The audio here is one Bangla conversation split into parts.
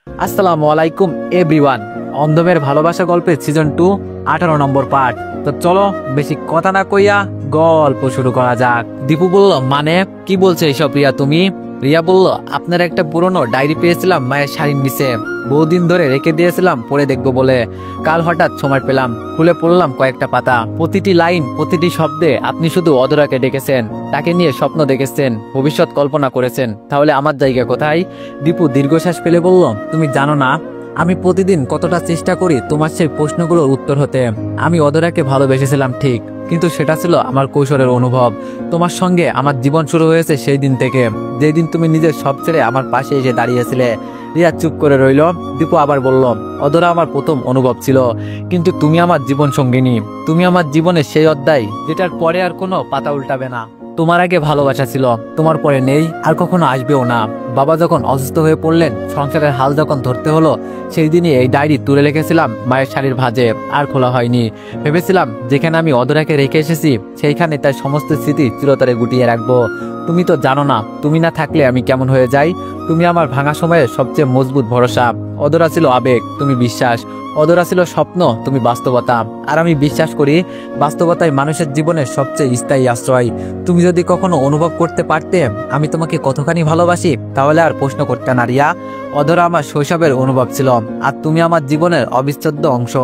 আসসালামু আলাইকুম এভরিওয়ান। অন্ধমের ভালোবাসা গল্পের সিজন 2 18 নম্বর পার্ট। তো চলো বেশি কথা না কইয়া গল্প শুরু করা যাক। দীপু বলল, মানে কি বলছে এসব রিয়া তুমি? রিয়া বলল, আপনার একটা পুরনো ডায়েরি পেয়েছিলাম মায়ের শাড়ির নিচে, বহুদিন ধরে রেখে দিয়েছিলাম পড়ে দেখবো বলে। কাল হঠাৎ সময় পেলাম, খুলে পড়লাম কয়েকটা পাতা। প্রতিটি লাইন, প্রতিটি শব্দে আপনি শুধু অধরাকে ডেকেছেন, তাকে নিয়ে স্বপ্ন দেখেছেন, ভবিষ্যৎ কল্পনা করেছেন। তাহলে আমার জায়গা কোথায়? দীপু দীর্ঘশ্বাস ফেলে বলল, তুমি জানো না আমি প্রতিদিন কতটা চেষ্টা করি তোমার সেই প্রশ্নগুলোর উত্তর হতে। আমি অধরাকে ভালোবেসেছিলাম ঠিক, কিন্তু সেটা ছিল আমার কৈশোরের অনুভব। তোমার সঙ্গে আমার জীবন শুরু হয়েছে সেই দিন থেকে, যেই দিন তুমি নিজের সব ছেড়ে আমার পাশে এসে দাঁড়িয়েছিলে। রিয়া চুপ করে রইল। দীপু আবার বলল, অধরা আমার প্রথম অনুভব ছিল, কিন্তু তুমি আমার জীবন সঙ্গিনী। তুমি আমার জীবনের সেই অধ্যায় যেটার পরে আর কোনো পাতা উল্টাবে না। তোমার আগে ভালোবাসা ছিল, তোমার পরে নেই, আর কখনো আসবেও না। বাবা যখন অসুস্থ হয়ে পড়লেন, সংসারের হাল যখন ধরতে হলো, সেই দিনই এই ডায়েরি তুলে রেখেছিলাম মায়ের শাড়ির ভাঁজে, আর খোলা হয়নি। ভেবেছিলাম যেখানে আমি অধরাকে রেখে এসেছি, সেইখানে তার সমস্ত স্মৃতি চিরতরে গুটিয়ে রাখবো। তুমি তো জানো না, তুমি না থাকলে আমি কেমন হয়ে যাই। তুমি আমার ভাঙা সময়ের সবচেয়ে মজবুত ভরসা। অধরা ছিল আবেগ, তুমি বিশ্বাস। অধরা ছিল স্বপ্ন, তুমি বাস্তবতা। আর আমি বিশ্বাস করি, বাস্তবতাই মানুষের জীবনের সবচেয়ে স্থায়ী আশ্রয়। তুমি যদি কখনো অনুভব করতে পারতে আমি তোমাকে কতখানি ভালোবাসি, তাহলে আর প্রশ্ন করতে না রিয়া। অধরা আমার শৈশবের অনুভব ছিল, আর তুমি আমার জীবনের অবিচ্ছেদ্য অংশ।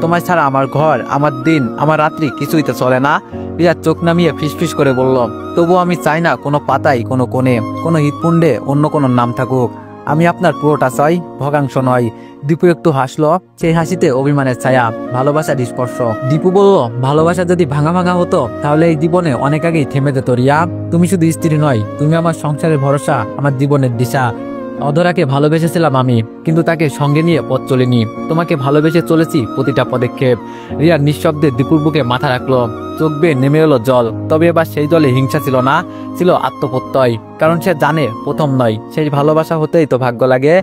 তোমার ছাড়া আমার ঘর, আমার দিন, আমার রাত্রি কিছুই তো চলে না। রিয়া চোখ নামিয়ে ফিসফিস করে বলল, তবু আমি চাই না কোনো পাতায়, কোনো কোণে, কোনো হৃৎপুণ্ডে অন্য কোনো নাম থাকুক। আমি আপনার পুরোটা চাই, ভগাংশ নয়। দীপু একটু হাসলো, সেই হাসিতে অভিমানের ছায়া, ভালোবাসার স্পর্শ। দীপু বলল, ভালোবাসা যদি ভাঙা ভাঙা হতো, তাহলে এই জীবনে অনেক আগেই থেমে যেত রিয়া। তুমি শুধু স্ত্রী নয়, তুমি আমার সংসারের ভরসা, আমার জীবনের দিশা। অধরাকে ভালোবেসেছিলাম আমি, কিন্তু তাকে সঙ্গে নিয়ে পথ চলিনি। তোমাকে ভালোবেসে চলেছি প্রতিটা পদক্ষেপ। রিয়া নিঃশব্দে দীপুর বুকে মাথা রাখলো, চোখ বেয়ে নেমে এলো জল। তবে এবার সেই জলে হিংসা ছিল না, ছিল আত্মপ্রত্যয়। কারণ সে জানে প্রথম নয়, সেই ভালোবাসা হতেই তো ভাগ্য লাগে।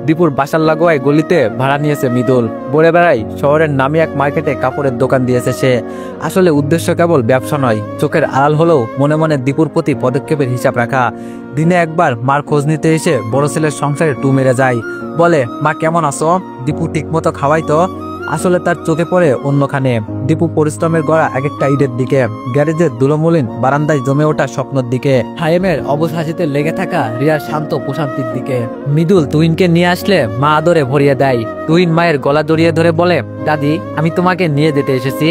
দীপুর বাসার লাগোয়ায় গলিতে ভাড়া নিয়েছে মৃদুল, বলে বেড়াই শহরের নামি এক মার্কেটে কাপড়ের দোকান দিয়েছে সে। আসলে উদ্দেশ্য কেবল ব্যবসা নয়, চোখের আড়াল হলেও মনে মনে দীপুর প্রতি পদক্ষেপের হিসাব রাখা। দিনে একবার মার খোঁজ নিতে এসে বড় ছেলের সংসারে টু মেরে যায়, বলে, মা কেমন আছো? দীপু ঠিক মতো খাওয়াই তো। আসলে তার চোখে পড়ে অন্যখানে। দীপু পরিশ্রমের গড়া এক একটা ইটের দিকে, গ্যারেজের ধুলোমলিন বারান্দায় জমে ওঠা স্বপ্নের দিকে, হায়েমের অবুঝ হাসিতে লেগে থাকা রিয়ার শান্ত প্রশান্তির দিকে। মৃদুল তুহিনকে নিয়ে আসলে মা আদরে ভরিয়ে দেয়। তুহিন মায়ের গলা জড়িয়ে ধরে বলে, দাদি আমি তোমাকে নিয়ে যেতে এসেছি।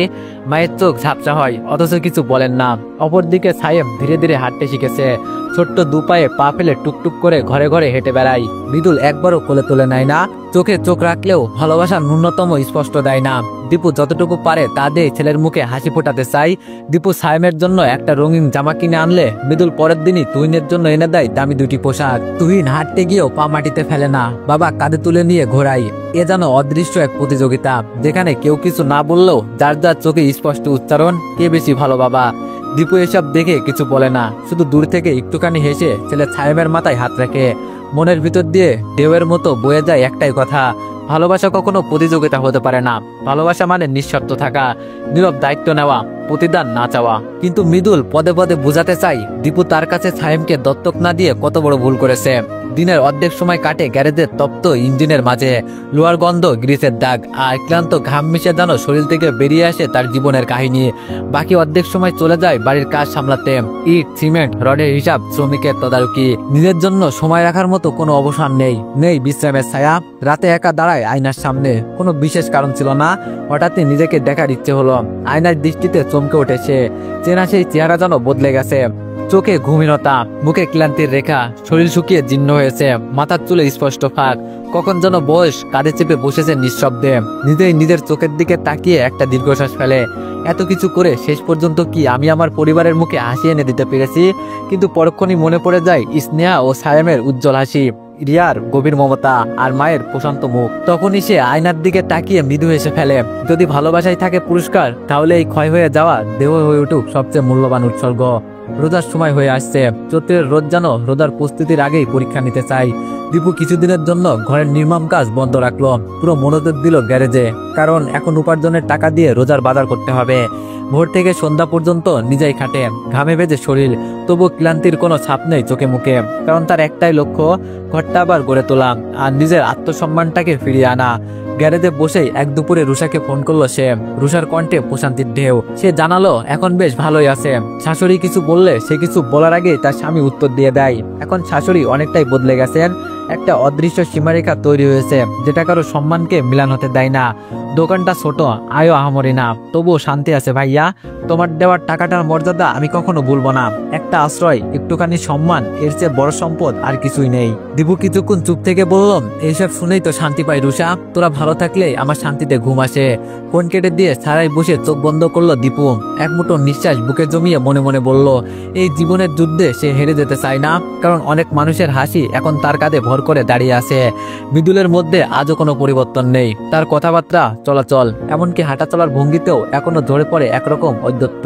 মায়ের চোখ ঝাপসা হয়, অথচ কিছু বলেন না। অপরদিকে সায়েম ধীরে ধীরে হাঁটতে শিখেছে, ছোট্ট দুপায়ে পা ফেলে টুকটুক করে ঘরে ঘরে হেঁটে বেড়ায়। মৃদুল একবারও কোলে তুলে নেয় না, চোখে চোখ রাখলেও ভালোবাসার ন্যূনতম স্পষ্ট দেয় না। দীপু যতটুকু পারে তা দিয়ে ছেলের মুখে হাসি ফোটাতে চাই। দীপু সায়েমের জন্য একটা রঙিন জামা কিনে আনলে মৃদুল পরের দিনই তুহিনের জন্য এনে দেয় দামি দুটি পোশাক। তুহিন হাঁটতে গিয়েও পা মাটিতে ফেলে না, বাবা কাঁধে তুলে নিয়ে ঘোরায়। এ যেন অদৃশ্য এক প্রতিযোগিতা, যেখানে কেউ কিছু না বললেও যার যার চোখে স্পষ্ট উচ্চারণ, কে বেশি ভালো বাবা। দীপু এসব দেখে কিছু বলে না, শুধু দূর থেকে একটুখানি হেসে ছেলে সায়েমের মাথায় হাত রাখে। মনের ভিতর দিয়ে ঢেউয়ের মতো বয়ে যায় একটাই কথা, ভালোবাসা কখনো প্রতিযোগিতা হতে পারে না। ভালোবাসা মানে নিঃস্বার্থ থাকা, নীরব দায়িত্ব নেওয়া, প্রতিদান না চাওয়া। কিন্তু মৃদুল পদে পদে বোঝাতে চাই, দীপু তার কাছে সায়েমকে দত্তক না দিয়ে কত বড় ভুল করেছে। দিনের অর্ধেক সময় কাটে গ্যারেজের তপ্ত ইঞ্জিনের মাঝে, লোহার গন্ধ, গ্রিসের দাগ, আর ক্লান্ত ঘাম মিশে যেন শরীর থেকে বেরিয়ে আসে তার জীবনের কাহিনী। বাকি অর্ধেক সময় চলে যায় বাড়ির কাজ সামলাতে, ইট, সিমেন্ট, রডের হিসাব, শ্রমিকের তদারকি। নিজের জন্য সময় রাখার মতো কোনো অবসর নেই, নেই বিশ্রামের ছায়া। রাতে একা দাঁড়ায় আয়নার সামনে, কোনো বিশেষ কারণ ছিল না, হঠাৎই নিজেকে দেখার ইচ্ছে হলো। আয়নার দৃষ্টিতে চমকে উঠেছে, চেনা সেই চেহারা যেন বদলে গেছে। চোখে ঘুমহীনতা, মুখে ক্লান্তির রেখা, শরীর শুকিয়ে জীর্ণ হয়েছে, মাথার চুলে স্পষ্ট ফাঁক। কখন যেন বয়স কাঁধে চেপে বসেছে নিঃশব্দে। নিজেই নিজের চোখের দিকে তাকিয়ে একটা দীর্ঘশ্বাস ফেলে। এত কিছু করে শেষ পর্যন্ত কি আমি আমার পরিবারের মুখে হাসি এনে দিতে পেরেছি? কিন্তু পরক্ষণই মনে পড়ে যায় স্নেহা ও সায়েমের উজ্জ্বল হাসি, রিয়ার গভীর মমতা, আর মায়ের প্রশান্ত মুখ। তখনই সে আয়নার দিকে তাকিয়ে মৃদু হেসে ফেলে। যদি ভালোবাসায় থাকে পুরস্কার, তাহলে এই ক্ষয় হয়ে যাওয়া দেহ হয়ে উঠুক সবচেয়ে মূল্যবান উৎসর্গ। রোজার সময় হয়ে আসছে, চৈত্রের রোদ যেন রোজার প্রস্তুতির আগেই পরীক্ষা নিতে চাই। দীপু কিছুদিনের জন্য ঘরের নির্মাণ কাজ বন্ধ রাখলো, পুরো মনোযোগ দিল গ্যারেজে, কারণ এখন উপার্জনের টাকা দিয়ে রোজার বাজার করতে হবে। ভোর থেকে সন্ধ্যা পর্যন্ত নিজেই খাটে, ঘামে ভেজে শরীর, তবু ক্লান্তির কোনো ছাপ নেই চোখে মুখে, কারণ তার একটাই লক্ষ্য ঘরটা আবার গড়ে তোলা আর নিজের আত্মসম্মানটাকে ফিরিয়ে আনা। গ্যারেজে বসেই এক দুপুরে রুষাকে ফোন করলো সে। রুষার কণ্ঠে প্রশান্তির ঢেউ। সে জানালো এখন বেশ ভালোই আছে। শাশুড়ি কিছু বললে সে কিছু বলার আগে তার স্বামী উত্তর দিয়ে দেয়। এখন শাশুড়ি অনেকটাই বদলে গেছেন, একটা অদৃশ্য সীমারেখা তৈরি হয়েছে যেটা কারো সম্মানকে মিলান হতে দেয় না। দোকানটা ছোট, আয়ও আহামরি না, তবুও শান্তি আছে ভাইয়া। তোমার দেওয়ার টাকাটার মর্যাদা আমি কখনো ভুলবো না। একটা আশ্রয়, একটুখানি সম্মান, এর চেয়ে বড় সম্পদ আর কিছুই নেই। দীপু কিছুক্ষণ চুপ থেকে বললাম, এইসব শুনেই তো শান্তি পাই রুষা, তোরা ভালো থাকলেই আমার শান্তিতে ঘুম আসে। ফোন কেটে দিয়ে ছাড়াই বসে চোখ বন্ধ করলো দীপু। এক মুঠো নিঃশ্বাস বুকে জমিয়ে মনে মনে বলল, এই জীবনের যুদ্ধে সে হেরে যেতে চায় না, কারণ অনেক মানুষের হাসি এখন তার কাঁধে ভর করে দাঁড়িয়ে আছে। মৃদুলের মধ্যে আজও কোনো পরিবর্তন নেই, তার কথাবার্তা, চলাচল, এমনকি হাঁটা চলার ভঙ্গিতেও এখনো ধরে পড়ে একরকম অদ্যত্ত।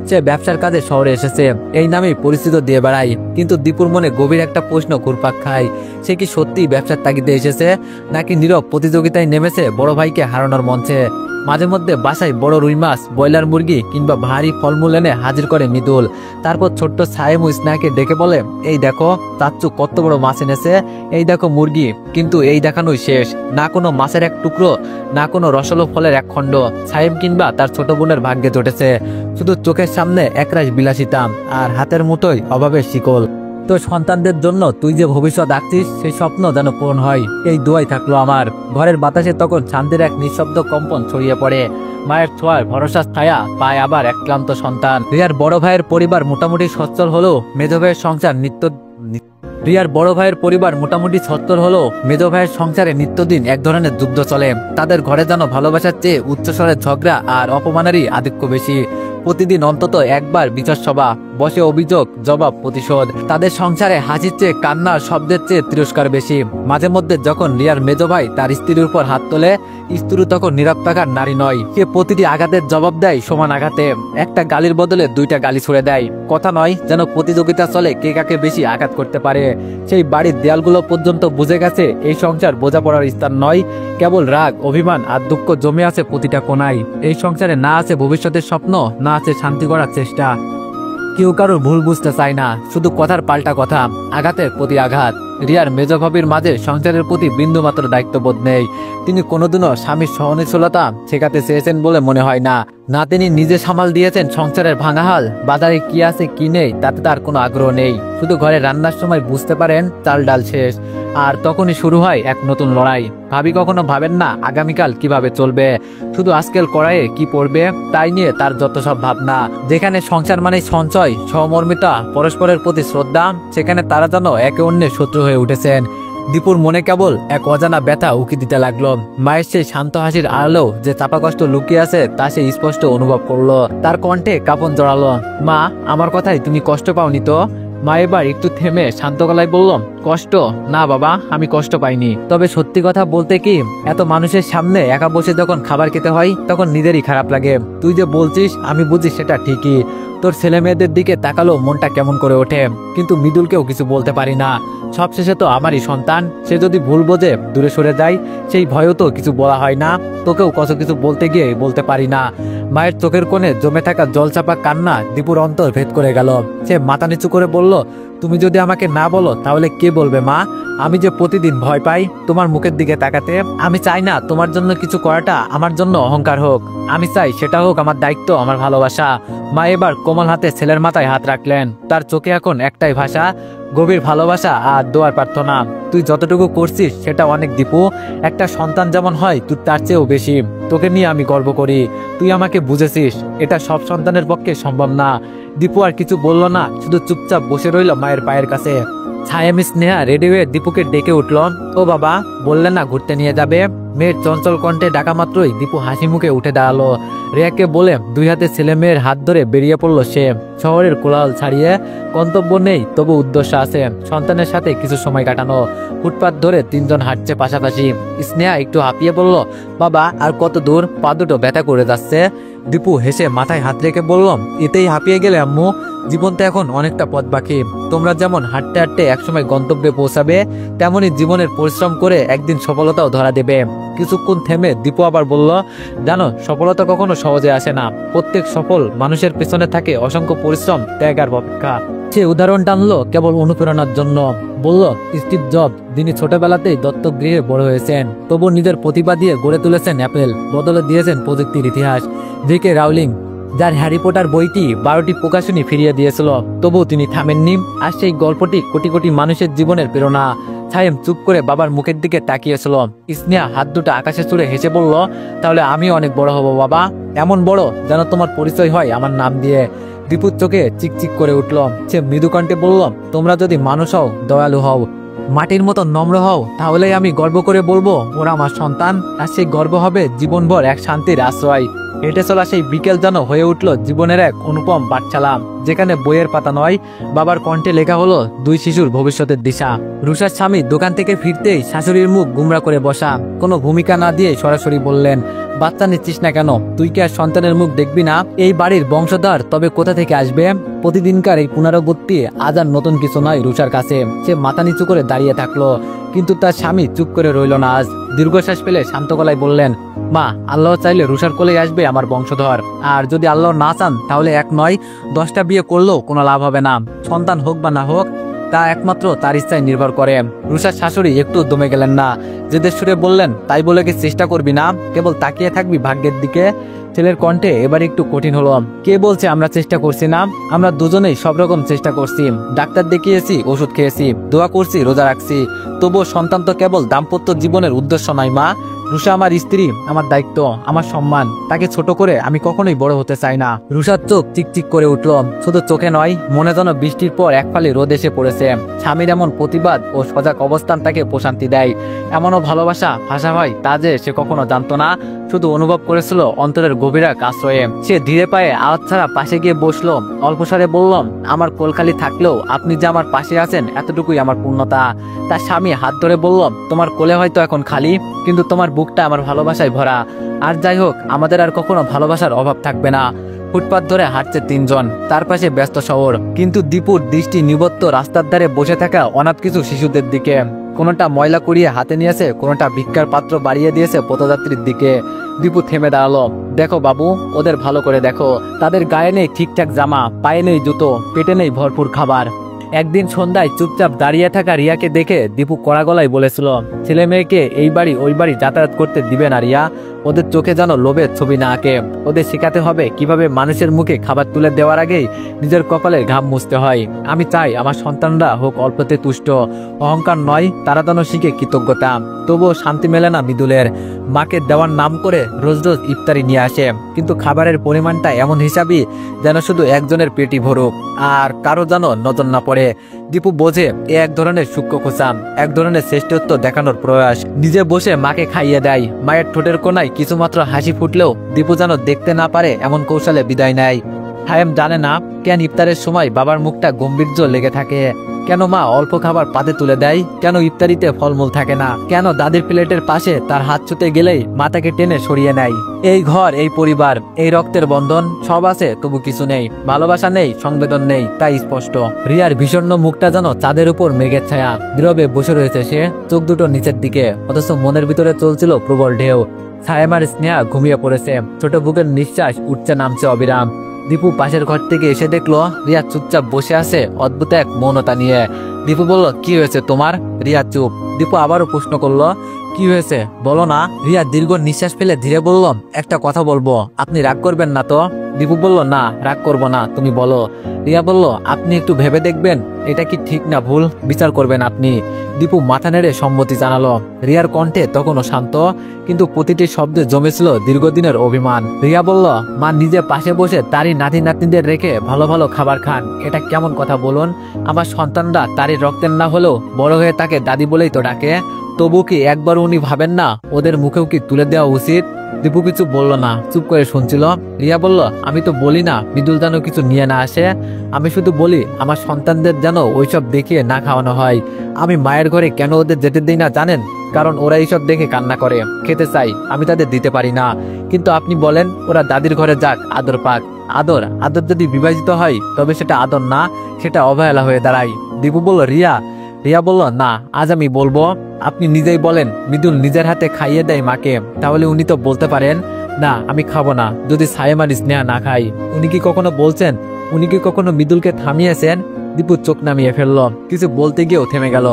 সে ব্যবসার কাজে শহরে এসেছে, এই নামেই পরিচিত দিয়ে বেড়ায়, কিন্তু দীপুর মনে গভীর একটা প্রশ্ন ঘুরপাক খায়। সে কি সত্যি ব্যবসার তাগিদে এসেছে, নাকি নীরব প্রতিযোগিতায় নেমেছে বড় ভাইকে হারানোর মঞ্চে? মাঝে মধ্যে বাসায় বড় রুই মাছ, ব্রয়লার মুরগি কিংবা ভারী ফলমূল এনে হাজির করে মৃদুল। তারপর ছোট্ট সায়েমু স্নেহাকে ডেকে বলে, এই দেখো চাচ্চু কত বড় মাছ এনেছে, এই দেখো মুরগি। কিন্তু এই দেখানোই শেষ, না কোনো মাছের এক টুকরো, না কোনো রসালো ফলের এক খণ্ড সায়েম কিংবা তার ছোট বোনের ভাগ্যে জুটেছে। শুধু চোখের সামনে একরাশ বিলাসিতা আর হাতের মুঠোয় অভাবের শিকল। তো সন্তানদের জন্য তুই যে ভবিষ্যৎ আঁকছিস সেই স্বপ্ন যেন পূরণ হয়, এই দোয়াই থাকলো আমার। ঘরের বাতাসে তখন শান্তির এক নিঃশব্দ কম্পন ছড়িয়ে পড়ে। মায়ের ছোঁয়ার ভরসা ছায়া পায় আবার এক ক্লান্ত সন্তান। রিয়ার বড় ভাইয়ের পরিবার মোটামুটি সচ্ছল হলেও মেজ ভাইয়ের সংসার রিয়ার বড় ভাইয়ের পরিবার মোটামুটি সচ্ছল হলেও মেজ ভাইয়ের সংসারে নিত্যদিন এক ধরনের যুদ্ধ চলে। তাদের ঘরে যেন ভালোবাসার চেয়ে উচ্চস্বরের ঝগড়া আর অপমানেরই আধিক্য বেশি। প্রতিদিন অন্তত একবার বিচার সভা বসে, অভিযোগ, জবাব, প্রতিশোধ। তাদের সংসারে হাসির চেয়ে কান্নার, শব্দের চেয়ে তিরস্কার বেশি। মাঝে মধ্যে যখন রিয়ার মেজ ভাই তার স্ত্রীর উপর হাত তোলে, স্ত্রী তখন নীরব থাকার নারী নয়, সে প্রতিটি আঘাতের জবাব দেয় সমান আঘাতে। একটা গালির বদলে দুইটা গালি ছুড়ে দেয়। কথা নয়, যেন প্রতিযোগিতা চলে কে কাকে বেশি আঘাত করতে পারে। সেই বাড়ির দেয়ালগুলো পর্যন্ত বুঝে গেছে এই সংসার বোঝাপড়ার স্থান নয়, কেবল রাগ, অভিমান আর দুঃখ জমে আছে প্রতিটা কোনায়। এই সংসারে না আছে ভবিষ্যতের স্বপ্ন, না আছে শান্তি করার চেষ্টা। কেউ কারোর ভুল বুঝতে চায় না, শুধু কথার পাল্টা কথা, আঘাতের প্রতি আঘাত। রিয়ার মেজ ভাবির মাঝে সংসারের প্রতি বিন্দুমাত্র দায়িত্ববোধ নেই। তিনি কোনোদিনও স্বামীর সহনশীলতা শেখাতে চেয়েছেন বলে মনে হয় না। না তিনি নিজে সামাল দিয়েছেন সংসারের ভাঙাহাল, বাজারে কি আছে কি নেই তাতে তার কোনো আগ্রহ নেই। শুধু ঘরে রান্নার সময় বুঝতে পারেন চাল ডাল শেষ, আর তখনই শুরু হয় এক নতুন লড়াই। ভাবি কখনো ভাবেন না আগামীকাল কিভাবে চলবে, শুধু আজকের কড়াইয়ে কি পড়বে তাই নিয়ে তার যত সব ভাবনা। যেখানে সংসার মানে সঞ্চয়, সহমর্মিতা, পরস্পরের প্রতি শ্রদ্ধা, সেখানে তারা যেন একে অন্যের শত্রু হয়ে উঠেছেন। দীপুর মনে কেবল এক অজানা ব্যথা উকি দিতে লাগলো। মায়ের সেই শান্ত হাসির আড়ালেও যে চাপা কষ্ট লুকিয়ে আছে তা সে স্পষ্ট অনুভব করলো। তার কণ্ঠে কাঁপন জড়ালো। মা, আমার কথায় তুমি কষ্ট পাওনি তো? মা এবার একটু থেমে শান্ত গলায় বলল, কষ্ট না বাবা, আমি কষ্ট পাইনি। তবে সত্যি কথা বলতে কি, এত মানুষের সামনে একা বসে যখন খাবার খেতে হয় তখন নিজেরই খারাপ লাগে। তুই যে বলছিস আমি বুঝি সেটা ঠিকই, তোর ছেলে মেয়েদের দিকে তাকালো মনটা কেমন করে ওঠে, কিন্তু মৃদুলকেও কিছু বলতে পারি না। সবশেষে তো আমারই সন্তান, সে যদি ভুল বোঝে দূরে সরে যায়, সেই ভয়ও তো কিছু বলা হয় না। তোকেও কত কিছু বলতে গিয়ে বলতে পারি না। মায়ের চোখের কোণে জমে থাকা জলচাপা কান্না দীপুর অন্তর ভেদ করে গেল। সে মাথা নিচু করে বলল, তুমি যদি আমাকে না বলো তাহলে কে বলবে মা? আমি যে প্রতিদিন ভয় পাই তোমার মুখের দিকে তাকাতে। আমি চাই না তোমার জন্য কিছু করাটা আমার জন্য অহংকার হোক, আমি চাই সেটা হোক আমার দায়িত্ব, আমার ভালোবাসা। মা এবার কোমল হাতে ছেলের মাথায় হাত রাখলেন। তার চোখে এখন একটাই ভাষা, গভীর ভালোবাসা আর দোয়ার প্রার্থনা। তুই যতটুকু করছিস সেটা অনেক দীপু, একটা সন্তান যেমন হয় তুই তার চেয়েও বেশি। তোকে নিয়ে আমি গর্ব করি, তুই আমাকে বুঝেছিস, এটা সব সন্তানের পক্ষে সম্ভব না। দীপু আর কিছু বলল না, শুধু চুপচাপ বসে রইল মায়ের পায়ের কাছে। ছায়াম স্নেহা রেডি হয়ে দীপুকে ডেকে উঠল। ও বাবা, বললে না ঘুরতে নিয়ে যাবে? মেয়ের চঞ্চল কণ্ঠে ডাকা মাত্রই দীপু হাসি মুখে উঠে দাঁড়ালো। রিয়াকে বলে দুই হাতে ছেলে মেয়ের হাত ধরে বেরিয়ে পড়লো সে। শহরের কোলাহল ছাড়িয়ে, গন্তব্য নেই তবু উদ্দেশ্য আছে, সন্তানের সাথে কিছু সময় কাটানো। ফুটপাত ধরে তিনজন হাঁটছে পাশাপাশি। স্নেহা একটু হাঁপিয়ে বলল, বাবা আর কত দূর? পা দুটো ব্যথা করে যাচ্ছে। দীপু হেসে মাথায় হাত রেখে বলল, এতেই হাঁপিয়ে গেলে আম্মু? জীবন তো এখন অনেকটা পথ বাকি। তোমরা যেমন হাঁটতে হাঁটতে একসময় গন্তব্যে পৌঁছাবে, তেমনই জীবনের পরিশ্রম করে একদিন সফলতাও ধরা দেবে। কিছুক্ষণ থেমে দীপু আবার বলল, জানো, সফলতা কখনো সহজে আসে না। প্রত্যেক সফল মানুষের পেছনে থাকে অসংখ্য পরিশ্রম, ত্যাগ আর অপেক্ষা। সে উদাহরণ টানলো কেবল অনুপ্রেরণার জন্য। বলল, স্টিভ জবস, যিনি ছোটবেলাতেই দত্তক গৃহে বড় হয়েছেন, তবু নিজের প্রতিভা দিয়ে গড়ে তুলেছেন অ্যাপেল, বদলে দিয়েছেন প্রযুক্তির ইতিহাস। জি.কে. রাউলিং, যার হ্যারি পটার বইটি 12টি প্রকাশনী ফিরিয়ে দিয়েছিল, তবুও তিনি থামেননি। আর সেই গল্পটি কোটি কোটি মানুষের জীবনের প্রেরণা। সায়েম চুপ করে বাবার মুখের দিকে তাকিয়েছিল। স্নেহা হাত দুটো আকাশে ছুড়ে হেসে বলল, তাহলে আমিও অনেক বড় হব বাবা, এমন বড় যেন তোমার পরিচয় হয় আমার নাম দিয়ে। দীপুর চোখে চিকচিক করে উঠল। সে মৃদু কণ্ঠে বলল, তোমরা যদি মানুষ হও, দয়ালু হও, মাটির মতো নম্র হও, তাহলেই আমি গর্ব করে বলবো ওরা আমার সন্তান। আর সেই গর্ব হবে জীবনভর এক শান্তির আশ্রয়। হেঁটে চলা সেই বিকেল যেন হয়ে উঠল জীবনের এক অনুপম পাঠশালা, যেখানে বইয়ের পাতা নয়, বাবার কণ্ঠে লেখা হলো দুই শিশুর ভবিষ্যতের দিশা। রুষার স্বামী দোকান থেকে ফিরতেই শাশুড়ির মুখ গুমরা করে বসা। কোনো ভূমিকা না দিয়ে সরাসরি বললেন, বাচ্চা নিচ্ছিস না কেন? তুই কি আর সন্তানের মুখ দেখবি না? এই বাড়ির বংশধর তবে কোথা থেকে আসবে? প্রতিদিনকার এই পুনরাবৃত্তি আজ আর নতুন কিছু নয় রুষার কাছে। সে মাথা নিচু করে দাঁড়িয়ে থাকলো, কিন্তু তার স্বামী চুপ করে রইল না আজ। দীর্ঘশ্বাস ফেলে শান্ত গলায় বললেন, মা, আল্লাহ চাইলে রুষার কোলেই আসবে আমার বংশধর। আর যদি আল্লাহ না চান, তাহলে 1 নয় 10টা বিয়ে করলেও কোনো লাভ হবে না। সন্তান হোক বা না হোক, তা একমাত্র তার ইচ্ছায় নির্ভর করে। রুষার শাশুড়ি একটু দমে গেলেন না, জেদের সুরে বললেন, তাই বলে কি চেষ্টা করবি না? কেবল তাকিয়ে থাকবি ভাগ্যের দিকে? ছেলের কণ্ঠে এবার একটু কঠিন হলো। কে বলছে আমরা চেষ্টা করছি না? আমরা দুজনেই সব রকম চেষ্টা করছি। ডাক্তার দেখিয়েছি, ওষুধ খেয়েছি, দোয়া করছি, রোজা রাখছি। তবুও সন্তান তো কেবল দাম্পত্য জীবনের উদ্দেশ্য নয় মা। রুষা আমার স্ত্রী, আমার দায়িত্ব, আমার সম্মান। তাকে ছোট করে আমি কখনোই বড় হতে চাই না। রুষার চোখ চিকচিক করে উঠল। শুধু চোখে নয়, মনে যেন বৃষ্টির পর এক ফালি রোদ এসে পড়েছে। স্বামীর এমন প্রতিবাদ ও সজাগ অবস্থান তাকে প্রশান্তি দেয়। এমনও ভালোবাসা ভাষা হয় তা যে সে কখনো জানতো না, শুধু অনুভব করেছিল অন্তরের গভীর এক আশ্রয়ে। সে ধীরে পায়ে আওয়াজ ছাড়া পাশে গিয়ে বসলো। অল্প স্বরে বলল, আমার কোলখালি থাকলেও আপনি যে আমার পাশে আছেন, এতটুকুই আমার পূর্ণতা। তার স্বামী হাত ধরে বলল, তোমার কোলে হয়তো এখন খালি, কিন্তু তোমার বুকটা আমার ভালোবাসায় ভরা। আর যাই হোক, আমাদের আর কখনো ভালোবাসার অভাব থাকবে না। ফুটপাত ধরে হাঁটছে 3 জন, তার পাশে ব্যস্ত শহর, কিন্তু দীপুর দৃষ্টি নিবদ্ধ রাস্তার ধারে বসে থাকা অনাথ কিছু শিশুদের দিকে। কোনোটা ময়লা কুড়িয়ে হাতে নিয়েছে, কোনোটা ভিক্ষার পাত্র বাড়িয়ে দিয়েছে পথযাত্রীর দিকে। দীপু থেমে দাঁড়ালো। দেখো বাবু, ওদের ভালো করে দেখো। তাদের গায়ে নেই ঠিকঠাক জামা, পায়ে নেই জুতো, পেটে নেই ভরপুর খাবার। একদিন সন্ধ্যায় চুপচাপ দাঁড়িয়ে থাকা রিয়াকে দেখে দীপু কড়া গলায় বলেছিল, ছেলে মেয়েকে এই বাড়ি ওই বাড়ি যাতায়াত করতে দিবে না রিয়া। ওদের চোখে যেন লোভের ছবি না আঁকে। ওদের শেখাতে হবে কিভাবে মানুষের মুখে খাবার তুলে দেওয়ার আগেই নিজের কপালে ঘাম মুছতে হয়। আমি চাই আমার সন্তানরা হোক অল্পতে তুষ্ট, অহংকার নয়, তারা যেন শিখে কৃতজ্ঞতা। তবুও শান্তি মেলে না মৃদুলের। মাকে দেওয়ার নাম করে রোজ রোজ ইফতারি নিয়ে আসে, কিন্তু খাবারের পরিমাণটা এমন হিসাবই যেন শুধু একজনের পেটি ভরুক, আর কারো যেন নজর না পড়ে। দীপু বোঝে এ এক ধরনের সূক্ষ্ম খোঁচা, এক ধরনের শ্রেষ্ঠত্ব দেখানোর প্রয়াস। নিজে বসে মাকে খাইয়ে দেয়। মায়ের ঠোঁটের কোনায় কিছুমাত্র হাসি ফুটলেও দীপু যেন দেখতে না পারে এমন কৌশলে বিদায় নেয়। হায়েম জানে না কেন ইফতারের সময় বাবার মুখটা গম্ভীর্য লেগে থাকে, কেন মা অল্প খাবার পাতে তুলে দেয়, কেন ইফতারিতে ফলমূল থাকে না, কেন দাদির প্লেটের পাশে তার হাত ছুতে গেলেই মাথাকে টেনে সরিয়ে নেয়। এই ঘর, এই পরিবার, এই রক্তের বন্ধন সব আছে, তবু কিছু নেই, ভালোবাসা নেই, সংবেদন নেই, তাই স্পষ্ট। রিয়ার বিষণ্ণ মুখটা যেন চাঁদের উপর মেঘের ছায়া। নীরবে বসে রয়েছে সে, চোখ দুটো নিচের দিকে, অথচ মনের ভিতরে চলছিল প্রবল ঢেউ। সায়েমার স্নেহা ঘুমিয়ে পড়েছে, ছোট বুকের নিঃশ্বাস উঠছে নামছে অবিরাম। দীপু পাশের ঘর থেকে এসে দেখলো রিয়া চুপচাপ বসে আছে অদ্ভুত এক মৌনতা নিয়ে। দীপু বলল, কি হয়েছে তোমার? রিয়া চুপ। দীপু আবারও প্রশ্ন করলো, কি হয়েছে বলো না। রিয়া দীর্ঘ নিঃশ্বাস ফেলে ধীরে বলল, একটা কথা বলবো, আপনি রাগ করবেন না তো? দীপু বলল, না, রাগ করবো না, তুমি বলো। রিয়া বলল, আপনি একটু ভেবে দেখবেন, এটা কি ঠিক না ভুল, বিচার করবেন আপনি। দীপু মাথা নেড়ে সম্মতি জানালো। রিয়ার কণ্ঠে তখনও শান্ত, কিন্তু প্রতিটি শব্দে জমেছিল দীর্ঘদিনের অভিমান। রিয়া বলল, মা নিজে পাশে বসে তারই নাতি নাতনিদের রেখে ভালো ভালো খাবার খান, এটা কেমন কথা বলুন? আমার সন্তানরা তারই রক্তের না হলেও বড় হয়ে তাকে দাদি বলেই তো ডাকে। তবু কি একবার উনি ভাবেন না ওদের মুখেও কি তুলে দেওয়া উচিত? দীপু কিছু বলল না, চুপ করে শুনছিল। রিয়া বলল, আমি তো বলি না মৃদুল যেন কিছু নিয়ে না আসে, আমি শুধু বলি আমার সন্তানদের যেন ওইসব দেখিয়ে না খাওয়ানো হয়। আমি মায়ের ঘরে কেন ওদের যেতে দিই না জানেন? কারণ ওরা এইসব দেখে কান্না করে, খেতে চাই, আমি তাদের দিতে পারি না। কিন্তু আপনি বলেন ওরা দাদির ঘরে যাক, আদর পাক। আদর আদর যদি বিভাজিত হয় তবে সেটা আদর না, সেটা অবহেলা হয়ে দাঁড়ায়। দীপু বলল, রিয়া। রিয়া বলল, না, আজ আমি বলবো। আপনি নিজেই বলেন মৃদুল নিজের হাতে খাইয়ে দেয় মাকে, তাহলে উনি তো বলতে পারেন না আমি খাবো না যদি সায়েম আর স্নেহা না খাই। উনি কি কখনো বলছেন? উনি কি কখনো মৃদুলকে থামিয়েছেন? দীপু চোখ নামিয়ে ফেলল, কিছু বলতে গিয়েও থেমে গেল।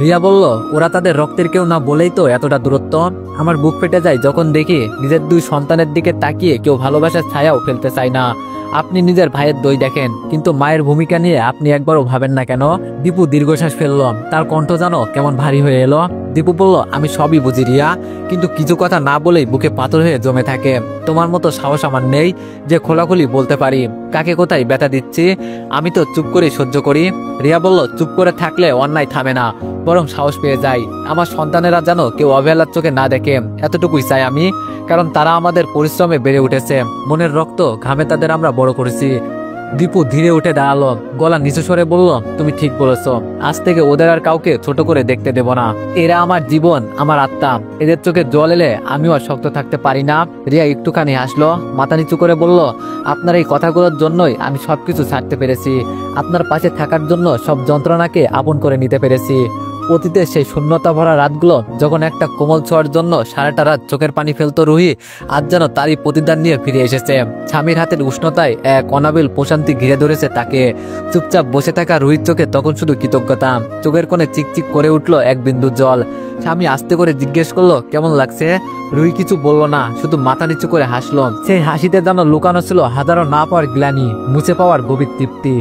রিয়া বলল, ওরা তাদের রক্তের কেউ না বলেই তো এতটা দূরত্ব। আমার বুক ফেটে যায় যখন দেখি নিজের দুই সন্তানের দিকে তাকিয়ে কেউ ভালোবাসার ছায়াও ফেলতে চায় না। আপনি নিজের ভাইয়ের দই দেখেন, কিন্তু মায়ের ভূমিকা নিয়ে আপনি একবারও ভাবেন না কেন? দীপু দীর্ঘশ্বাস ফেলল, তার কণ্ঠ জানো কেমন ভারী হয়ে এলো। দীপু বলল, আমি সবই বুঝি রিয়া, কিন্তু কিছু কথা না বলেই বুকে পাথর হয়ে জমে থাকে। তোমার মতো সাহস আমার নেই যে খোলাখুলি বলতে পারি কাকে কোথায় ব্যথা দিচ্ছি। আমি তো চুপ করে সহ্য করি। রিয়া বলল, চুপ করে থাকলে অন্যায় থামে না, বরং সাহস পেয়ে যায়। আমার সন্তানেরা যেন কেউ অবহেলার চোখে না দেখে, এতটুকুই চাই আমি। কারণ তারা আমাদের পরিশ্রমে বেড়ে উঠেছে, মনের রক্ত ঘামে তাদের আমরা বড় করেছি। দীপু ধীরে উঠে দাঁড়ালো, গলা নিচু স্বরে বলল, তুমি ঠিক বলেছো, আজ থেকে ওদের আর কাউকে ছোট করে দেখতে দেব না। এরা আমার জীবন, আমার আত্মা। এদের চোখে জল এলে আমিও আর শক্ত থাকতে পারি না। রিয়া একটুখানি হাসলো, মাথা নিচু করে বলল, আপনার এই কথাগুলোর জন্যই আমি সবকিছু ছাড়তে পেরেছি। আপনার পাশে থাকার জন্য সব যন্ত্রণাকে আপন করে নিতে পেরেছি। অতীতের সেই শূন্যতা ভরা রাতগুলো যখন একটা কোমল ছোঁয়ার জন্য সারাটা রাত চোখের পানি ফেলতো রুহি, আজ যেন তারই প্রতিদান নিয়ে ফিরে এসেছে। স্বামীর হাতের উষ্ণতায় এক অনাবিল প্রশান্তি ঘিরে ধরেছে তাকে। চুপচাপ বসে থাকা রুহির চোখে তখন শুধু কৃতজ্ঞতা, চোখের কোণে চিকচিক করে উঠলো এক বিন্দু জল। স্বামী আস্তে করে জিজ্ঞেস করলো, কেমন লাগছে? রুহি কিছু বলল না, শুধু মাথা নিচু করে হাসলো। সেই হাসিতে যেন লুকানো ছিল হাজারো না পাওয়ার গ্লানি, মুছে পাওয়ার গভীর তৃপ্তি।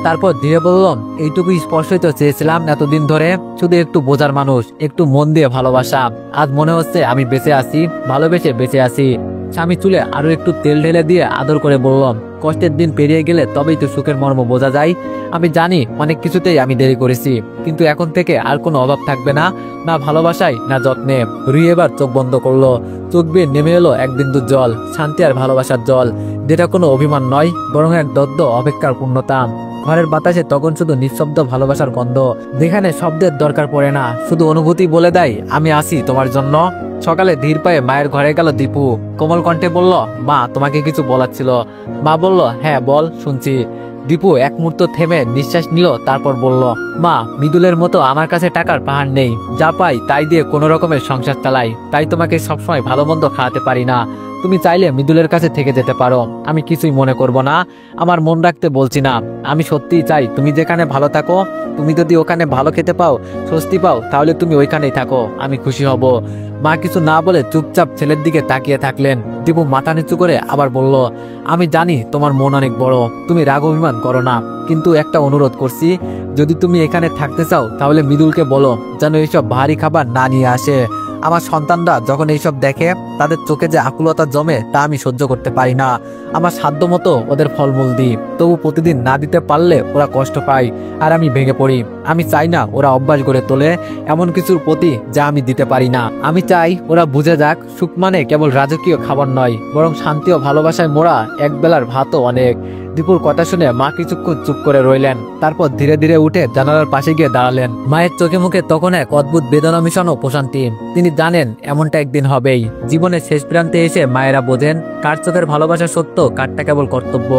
তারপর ধীরে বললাম, এইটুকু স্পর্শই তো চেয়েছিলাম এতদিন ধরে, শুধু একটু বোঝার মানুষ, একটু মন দিয়ে ভালোবাসা। আজ মনে হচ্ছে আমি বেঁচে আছি, ভালোবেসে বেঁচে আছি। স্বামী চুলে আরো একটু তেল ঢেলে দিয়ে আদর করে বললাম, কষ্টের দিন পেরিয়ে গেলে তবেই তো সুখের মর্ম বোঝা যায়। আমি জানি অনেক কিছুতেই আমি দেরি করেছি, কিন্তু এখন থেকে আর কোনো অভাব থাকবে না, না ভালোবাসায় না যত্নে। রুহি এবার চোখ বন্ধ করলো, চোখ বেয়ে নেমে এলো এক বিন্দু জল, শান্তি আর ভালোবাসার জল, যেটা কোনো অভিমান নয়, বরং এক দদ্দ অপেক্ষার পূর্ণতা। ঘরের বাতাসে তখন শুধু নিঃশব্দ ভালোবাসার গন্ধ, যেখানে শব্দের দরকার পড়ে না, শুধু অনুভূতি বলে দেয় আমি আছি তোমার জন্য। সকালে ধীর পায়ে মায়ের ঘরে গেল দীপু, কোমল কণ্ঠে বলল, মা তোমাকে কিছু বলার ছিল। মা বলল, হ্যাঁ বল, শুনছি। দীপু এক মুহূর্ত থেমে নিঃশ্বাস নিল, তারপর বলল, মা মৃদুলের মতো আমার কাছে টাকার পাহাড় নেই, যা পাই তাই দিয়ে কোনো রকমের সংসার চালাই, তাই তোমাকে সবসময় ভালো মন্দ খাওয়াতে পারি না। তুমি চাইলে মৃদুলের কাছে থেকে যেতে পারো, আমি কিছুই মনে করব না। আমার মন রাখতে বলছি না, আমি সত্যিই চাই তুমি যেখানে ভালো থাকো। তুমি যদি ওখানে ভালো খেতে পাও, স্বস্তি পাও, তাহলে তুমি ওইখানেই থাকো, আমি খুশি হব। মা কিছু না বলে চুপচাপ ছেলের দিকে তাকিয়ে থাকলেন। দীপু মাথা নিচু করে আবার বলল, আমি জানি তোমার মন অনেক বড়, তুমি রাগ অভিমান করো না, কিন্তু একটা অনুরোধ করছি, যদি তুমি এখানে থাকতে চাও তাহলে মৃদুলকে বলো যেন এইসব ভারী খাবার না নিয়ে আসে। আমার সন্তানরা যখন এইসব দেখে তাদের চোখে যে আকুলতা জমে তা আমি সহ্য করতে পারি না। আমার সাধ্য মতো ওদের ফলমূল দিই, তবু প্রতিদিন না দিতে পারলে ওরা কষ্ট পায় আর আমি ভেঙে পড়ি। আমি চাই না ওরা অভ্যাস গড়ে তোলে এমন কিছুর প্রতি যা আমি দিতে পারি না। আমি চাই ওরা বুঝে যাক সুখ মানে কেবল রাজকীয় খাবার নয়, বরং শান্তি ও ভালোবাসায় মোরা এক বেলার ভাতও অনেক। দীপুর কথা শুনে মা কিছুক্ষণ চুপ করে রইলেন, তারপর ধীরে ধীরে উঠে জানালার পাশে গিয়ে দাঁড়ালেন। মায়ের চোখে মুখে তখন এক অদ্ভুত বেদনা মিশানো প্রশান্তি। তিনি জানেন এমনটা একদিন হবেই। জীবনের শেষ প্রান্তে এসে মায়েরা বোঝেন কার চোখের ভালোবাসা সত্য, কারটা কেবল কর্তব্য।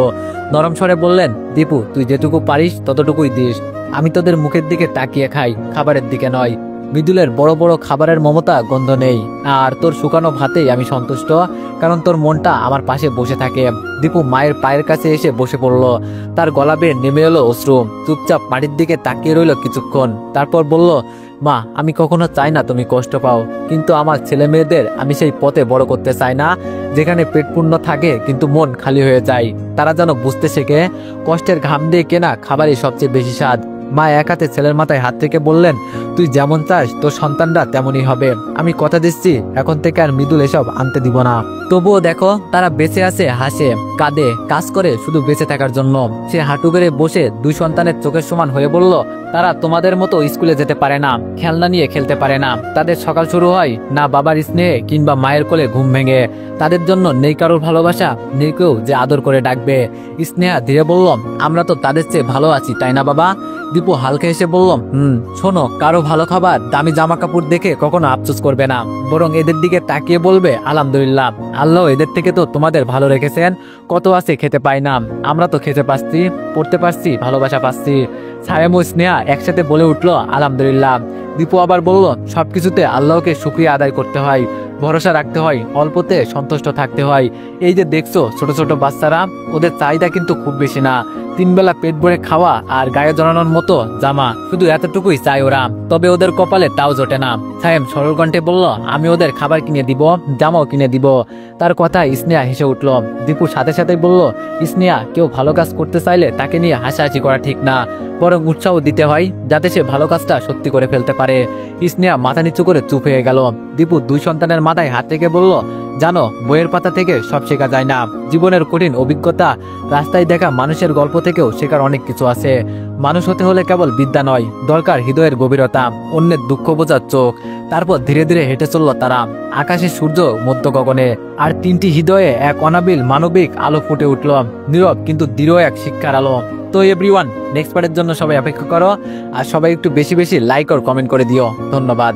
নরম স্বরে বললেন, দীপু তুই যেটুকু পারিস ততটুকুই দিস, আমি তোদের মুখের দিকে তাকিয়ে খাই, খাবারের দিকে নয়। মৃদুলের বড় বড় খাবারের মমতা গন্ধ নেই, আর তোর শুকানো ভাতেই আমি সন্তুষ্ট, কারণ তোর মনটা আমার পাশে বসে থাকে। দীপু মায়ের পায়ের কাছে এসে বসে পড়ল, তার গলা বেয়ে নেমে এলো অশ্রু। চুপচাপ মাটির দিকে তাকিয়ে রইল কিছুক্ষণ, তারপর বলল, মা আমি কখনো চাই না তুমি কষ্ট পাও, কিন্তু আমার ছেলে মেয়েদের আমি সেই পথে বড় করতে চাই না যেখানে পেট পূর্ণ থাকে কিন্তু মন খালি হয়ে যায়। তারা যেন বুঝতে শেখে কষ্টের ঘাম দিয়ে কেনা খাবারই সবচেয়ে বেশি স্বাদ। মা এক হাতে ছেলের মাথায় হাত থেকে বললেন, তুই যেমন চাস তোর সন্তানরা তেমনই হবে। আমি কথা দিচ্ছি এখন থেকে আর মৃদুল এসব আনতে দিব না। তবুও দেখো তারা বেঁচে আছে, হাসে, কাঁদে, কাজ করে শুধু বেঁচে থাকার জন্য। সে হাঁটু গেড়ে বসে দুই সন্তানের চোখের সমান হয়ে বলল, তারা তোমাদের মতো স্কুলে যেতে পারে না, খেলনা নিয়ে খেলতে পারে না, তাদের সকাল শুরু হয় না বাবার স্নেহে কিংবা মায়ের কোলে ঘুম ভেঙে। তাদের জন্য নেই কারোর ভালোবাসা, নেই কেউ যে আদর করে ডাকবে। স্নেহা ধীরে বলল, আমরা তো তাদের চেয়ে ভালো আছি তাই না বাবা? দীপু হালকা এসে বলল, শোনো, কারো ভালো খাবার দামি জামা কাপড় দেখে কখনো আফসোস করবে না, বরং এদের দিকে তাকিয়ে বলবে আলহামদুলিল্লাহ, আল্লাহ এদের থেকে তো তোমাদের ভালো রেখেছেন। কত আছে খেতে পাই না, আমরা তো খেতে পাচ্ছি, পড়তে পারছি, ভালোবাসা পাচ্ছি। সায়েম ও স্নেহা একসাথে বলে উঠলো আলহামদুলিল্লাহ। দীপু আবার বলল সবকিছুতে আল্লাহকে শুকরিয়া আদায় করতে হয়, ভরসা রাখতে হয়, অল্পতে সন্তুষ্ট থাকতে হয়। এই যে দেখছো ছোট ছোট বাচ্চারা, ওদের চাহিদা কিন্তু খুব বেশি না, 3 বেলা পেট ভরে খাওয়া আর গায়ে জড়ানোর মতো জামা, শুধু এতটুকুই চাই ওরা। তবে ওদের কপালে তাও জোটে না। সায়েম সরল কণ্ঠে বলল আমি ওদের খাবার কিনে দিব, জামাও কিনে দিব। তার কথা স্নেহা হেসে উঠল। দীপু সাথে সাথে বলল স্নেহা, কেউ ভালো কাজ করতে চাইলে তাকে নিয়ে হাসাহাসি করা ঠিক না, বরং উৎসাহ দিতে হয় যাতে সে ভালো কাজটা সত্যি করে ফেলতে পারে। স্নেহা মাথা নিচু করে চুপ হয়ে গেল। দীপু 2 সন্তানের মাথায় হাত রেখে বলল জানো, বইয়ের পাতা থেকে সব শেখা যায় না, জীবনের কঠিন অভিজ্ঞতা, রাস্তায় দেখা মানুষের গল্প থেকেও শেখার অনেক কিছু আছে। মানুষ হতে হলে কেবল বিদ্যা নয়, দরকার হৃদয়ের গভীরতা, অন্যের দুঃখ বোঝার চোখ। তারপর ধীরে ধীরে হেঁটে চলল তারা। আকাশে সূর্য, মধ্য গগনে, আর 3টি হৃদয়ে এক অনাবিল মানবিক আলো ফুটে উঠল, নীরব কিন্তু দৃঢ় এক শিক্ষার আলো। তো এভরিওয়ান, নেক্সট পার্টের জন্য সবাই অপেক্ষা করো, আর সবাই একটু বেশি বেশি লাইক আর কমেন্ট করে দিও। ধন্যবাদ।